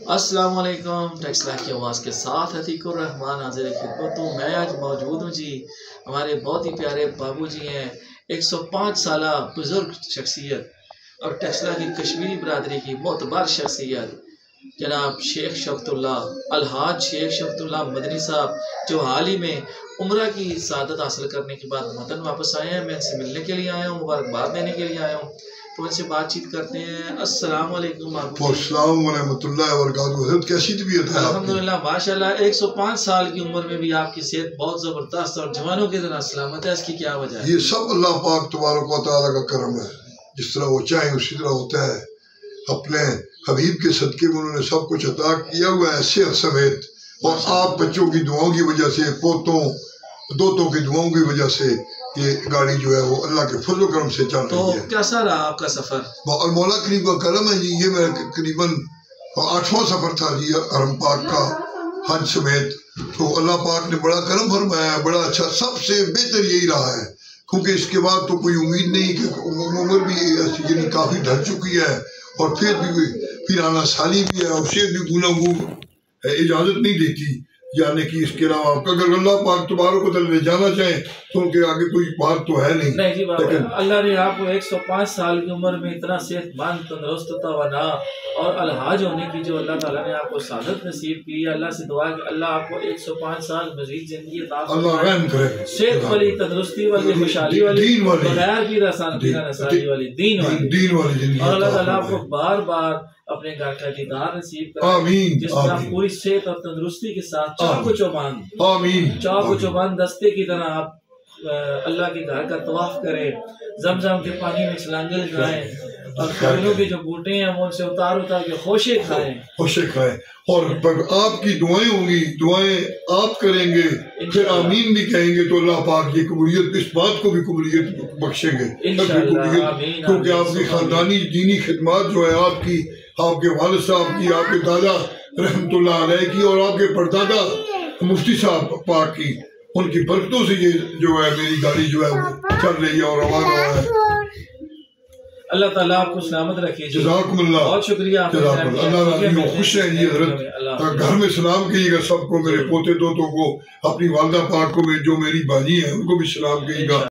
अस्सलाम वालेकुम। टेक्सला की आवाज़ के साथ अतीकुर रहमान हाजिर खिदमत हूँ। मैं आज मौजूद हूँ जी, हमारे बहुत ही प्यारे बाबू जी हैं, 105 साला बुज़ुर्ग शख्सियत और टेक्सला की कश्मीरी बरदरी की मोतबर शख्सियत जनाब शेख शफ़क़तुल्लाह अलहाज शेख शफ़क़तुल्लाह मदनी साहब, जो हाल ही में उम्रा की सादत हासिल करने के बाद वतन वापस आए हैं। मैं इनसे मिलने के लिए आया हूँ, मुबारकबाद देने के लिए आया हूँ, तो उनसे बातचीत करते हैं। अस्सलाम वालेकुम। कैसी तबीयत है? अल्हम्दुलिल्लाह माशाल्लाह। 105 साल की उम्र में भी आपकी सेहत बहुत जबरदस्त और जवानों की तरह सलामत है। इसकी क्या वजह है? ये सब अल्लाह पाक तबारक व तआला का करम है। जिस तरह वो चाहे उसी तरह होता है। अपने हबीब के सदके में उन्होंने सब कुछ अता किया हुआ है, सेहत समेत। और आप बच्चों की दुआओं की वजह से, पोतों दोतों की दुआओं की वजह से ये गाड़ी जो है वो अल्लाह के फजल करम से चल रही है। तो कैसा रहा आपका सफर? और मौला करीम का करम है जी। ये मेरा करीबन 8वां सफर था जी हरम पाक का, हज समेत। तो अल्लाह पाक ने बड़ा करम फरमाया है, बड़ा अच्छा, सबसे बेहतर यही रहा है। क्योंकि इसके बाद तो कोई उम्मीद नहीं कि उम्र भी यानी काफ़ी ढल चुकी है और फिर आना साली भी है और शेर भी गुनाह इजाज़त नहीं देती यानी कि इसके अलावा अगर अल्लाह पाक तबारक व तआला जाना चाहे तो उनके आगे कोई बात तो है नहीं। नहीं जी लेकिन अल्लाह ने आपको 105 साल की उम्र में इतना सेहतमंद, तंदुरुस्त, तवाना और अलहाज होने की जो अल्लाह ताला ने आपको सादत नसीब की। अल्लाह से दुआ कि अल्लाह आपको 105 साल मजीद जिंदगी अता फरमाए, सेहत वाली, तंदुरुस्ती वाली, खुशहाली वाली, बगैर की रसानी वाली, दीन वाली जिंदगी। और अल्लाह ताला आपको बार बार अपने घर का दीदार नसीब करे, जिसमें आप पूरी सेहत और तंदुरुस्ती के साथ चाको चौबंद दस्ते की तरह आप अल्लाह के घर का तवाफ करें, जमजम के पानी में छलांगे लगाएं और फलों के जो बूटे हैं वो उनसे उतार के खोशे खाएं। और आपकी दुआएं होंगी, दुआएं आप करेंगे, फिर आमीन भी कहेंगे तो अल्लाह पाक ये कबूलियत, इस बात को भी कबूलियत बख्शेंगे। क्योंकि आपकी खानदानी दीनी खिदमत जो है आपकी, आपके वालिद साहब की, आपके दादा रहमतुल्लाह अलैह की और आपके परदादा मुफ्ती साहब पाक की, उनकी बरकतों से ये जो है मेरी गाड़ी जो है वो चल रही है और रवाना है। अल्लाह ताला आपको सलामत रखे। जज़ाकुमुल्लाह, बहुत शुक्रिया। अल्लाह खुश है जी। हजरत घर में सलाम कीजिएगा सबको, मेरे पोते दोतों को, अपनी वालदा पाक को, जो मेरी बाजी है उनको भी सलाम कीजिएगा।